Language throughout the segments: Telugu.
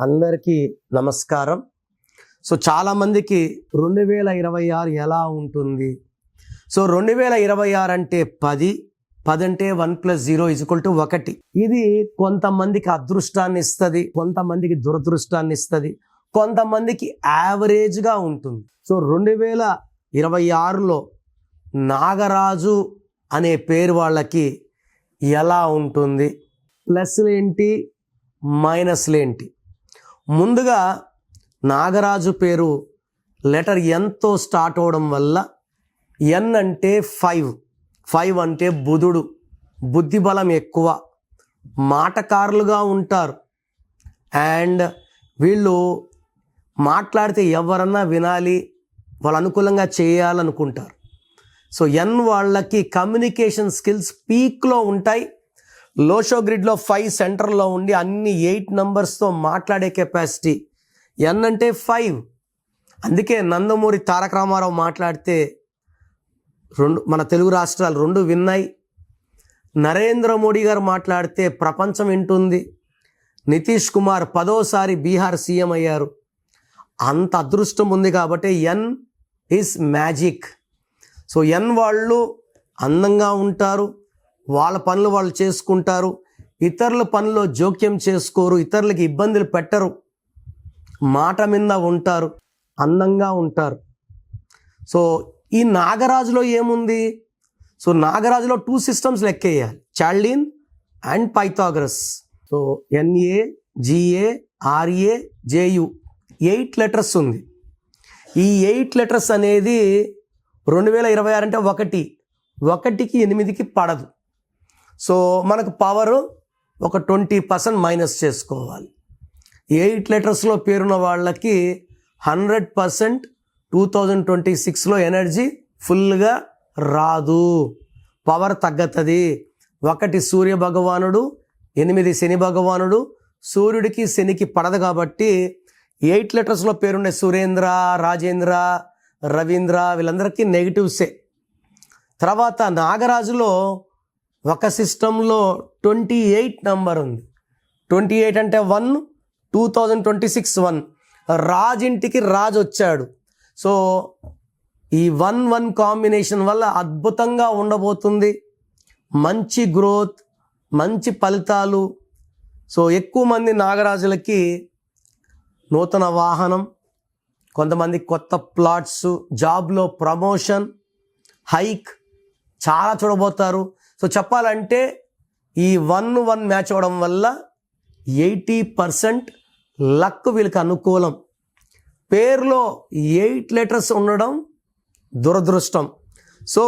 అందరికీ నమస్కారం. సో చాలామందికి 2026 ఎలా ఉంటుంది? సో 2026 అంటే 10 అంటే 1 + 0 = 1. ఇది కొంతమందికి అదృష్టాన్ని ఇస్తుంది, కొంతమందికి దురదృష్టాన్ని ఇస్తుంది, కొంతమందికి యావరేజ్గా ఉంటుంది. సో 2026లో నాగరాజు అనే పేరు వాళ్ళకి ఎలా ఉంటుంది? ప్లస్లేంటి, మైనస్లేంటి? ముందుగా నాగరాజు పేరు లెటర్ ఎన్తో స్టార్ట్ అవడం వల్ల ఎన్ అంటే 5 అంటే బుధుడు, బుద్ధిబలం ఎక్కువ, మాటకారులుగా ఉంటారు. అండ్ వీళ్ళు మాట్లాడితే ఎవరన్నా వినాలి, వాళ్ళు అనుకూలంగా చేయాలనుకుంటారు. సో ఎన్ వాళ్ళకి కమ్యూనికేషన్ స్కిల్స్ పీక్లో ఉంటాయి. లోషో గ్రిడ్లో 5 సెంటర్లో ఉండి అన్ని 8 నంబర్స్తో మాట్లాడే కెపాసిటీ ఎన్ అంటే 5. అందుకే నందమూరి తారక రామారావు మాట్లాడితే మన తెలుగు రాష్ట్రాలు 2 విన్నాయి. నరేంద్ర మోడీ గారు మాట్లాడితే ప్రపంచం వింటుంది. నితీష్ కుమార్ 10వ బీహార్ సీఎం అయ్యారు. అంత అదృష్టం ఉంది కాబట్టి ఎన్ ఈజ్ మ్యాజిక్. సో ఎన్ వాళ్ళు అందంగా ఉంటారు, వాళ్ళ పనులు వాళ్ళు చేసుకుంటారు, ఇతరుల పనుల్లో జోక్యం చేసుకోరు, ఇతరులకి ఇబ్బందులు పెట్టరు, మాట మీద ఉంటారు, అందంగా ఉంటారు. సో ఈ నాగరాజులో ఏముంది? సో నాగరాజులో 2 సిస్టమ్స్ లెక్కేయాలి, Chaldean and Pythagoras. So NAGARAJU 8 letters ఉంది. ఈ 8 లెటర్స్ అనేది 2026 అంటే 1కి 8కి పడదు. సో మనకు పవరు ఒక 20% మైనస్ చేసుకోవాలి. 8 లెటర్స్లో పేరున్న వాళ్ళకి 100% 2026లో ఎనర్జీ ఫుల్గా రాదు, పవర్ తగ్గుతుంది. 1 సూర్య భగవానుడు, 8 శని భగవానుడు. సూర్యుడికి శనికి పడదు కాబట్టి 8 లెటర్స్లో పేరుండే సురేంద్ర, రాజేంద్ర, రవీంద్ర వీళ్ళందరికీ నెగిటివ్సే. తర్వాత నాగరాజులో ఒక సిస్టంలో 28 నంబర్ ఉంది. 28 అంటే 1, 2026 1. రాజింటికి రాజు వచ్చాడు. సో ఈ 1-1 కాంబినేషన్ వల్ల అద్భుతంగా ఉండబోతుంది. మంచి గ్రోత్, మంచి ఫలితాలు. సో ఎక్కువ మంది నాగరాజులకి నూతన వాహనం, కొంతమంది కొత్త ప్లాట్స్, జాబ్లో ప్రమోషన్, హైక్ చాలా చూడబోతారు. సో చెప్పాలంటే ఈ 1-1 మ్యాచ్ అవ్వడం వల్ల 80% లక్ వీళ్ళకి అనుకూలం. పేరులో 8 లెటర్స్ ఉండడం దురదృష్టం. సో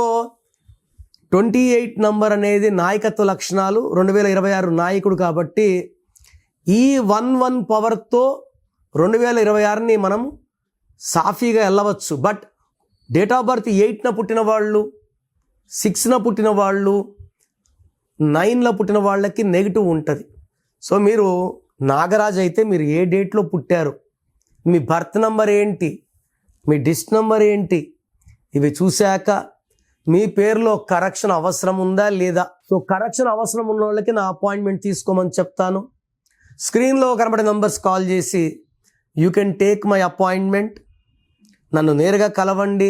28 నంబర్ అనేది నాయకత్వ లక్షణాలు. 2026 నాయకుడు కాబట్టి ఈ 1-1 పవర్తో 2026ని మనం సాఫీగా వెళ్ళవచ్చు. బట్ డేట్ ఆఫ్ బర్త్ 8న పుట్టిన వాళ్ళు, 6న పుట్టిన వాళ్ళు, 9లో పుట్టిన వాళ్ళకి నెగిటివ్ ఉంటుంది. సో మీరు నాగరాజు అయితే మీరు ఏ డేట్లో పుట్టారు, మీ బర్త్ నెంబర్ ఏంటి, మీ డిస్ట్ నెంబర్ ఏంటి, ఇవి చూశాక మీ పేరులో కరెక్షన్ అవసరం ఉందా లేదా. సో కరెక్షన్ అవసరం ఉన్న వాళ్ళకి నా అపాయింట్మెంట్ తీసుకోమని చెప్తాను. స్క్రీన్లో కనబడే నంబర్స్ కాల్ చేసి you can take my appointment. నన్ను నేరుగా కలవండి.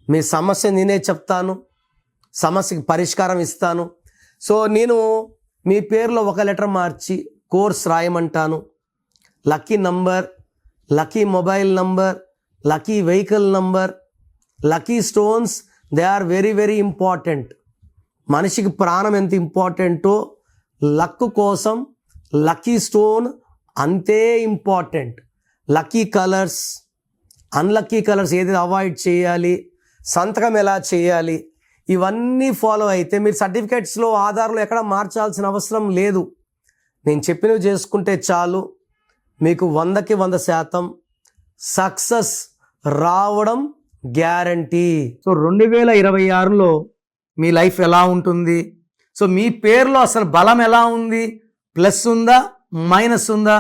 మీ సమస్య నేనే చెప్తాను, సమస్యకి పరిష్కారం ఇస్తాను. సో నేను మీ పేరులో ఒక లెటర్ మార్చి కోర్స్ రాయమంటాను. Lucky number, lucky mobile number, lucky vehicle number, lucky stones, they are very very important. మనిషికి ప్రాణం ఎంత ఇంపార్టెంటో లక్ కోసం లక్కీ స్టోన్ అంతే important. Lucky colours, unlucky colours ఏది అవాయిడ్ చేయాలి, సంతకం ఎలా చేయాలి, ఇవన్నీ ఫాలో అయితే మీరు సర్టిఫికేట్స్లో, ఆధార్లో ఎక్కడ మార్చాల్సిన అవసరం లేదు. నేను చెప్పినవి చేసుకుంటే చాలు, మీకు 100కి 100% సక్సెస్ రావడం గ్యారంటీ. సో 2026లో మీ లైఫ్ ఎలా ఉంటుంది? సో మీ పేరులో అసలు బలం ఎలా ఉంది, ప్లస్ ఉందా మైనస్ ఉందా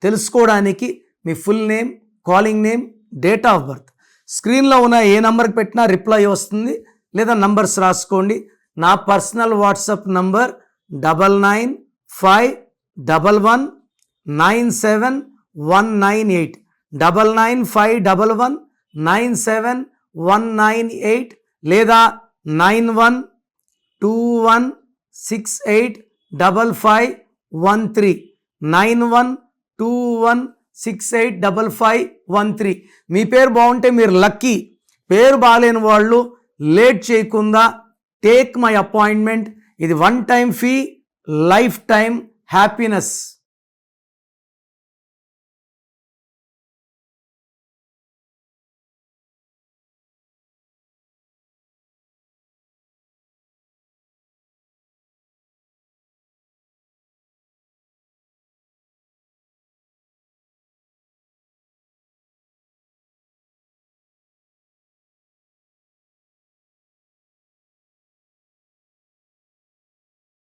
తెలుసుకోవడానికి మీ full name, calling name, date of birth స్క్రీన్లో ఉన్న ఏ నంబర్కి పెట్టినా రిప్లై వస్తుంది. లేదా నంబర్స్ రాసుకోండి. నా పర్సనల్ వాట్సాప్ నంబర్ 99511979 198 9951197198 లేదా 9121685513 9121685513. మీ పేరు బాగుంటే మీరు లక్కీ. పేరు బాగాలేని వాళ్ళు లేట్ చేయకుండా టేక్ మై అపాయింట్మెంట్. ఇది one time fee, life time happiness.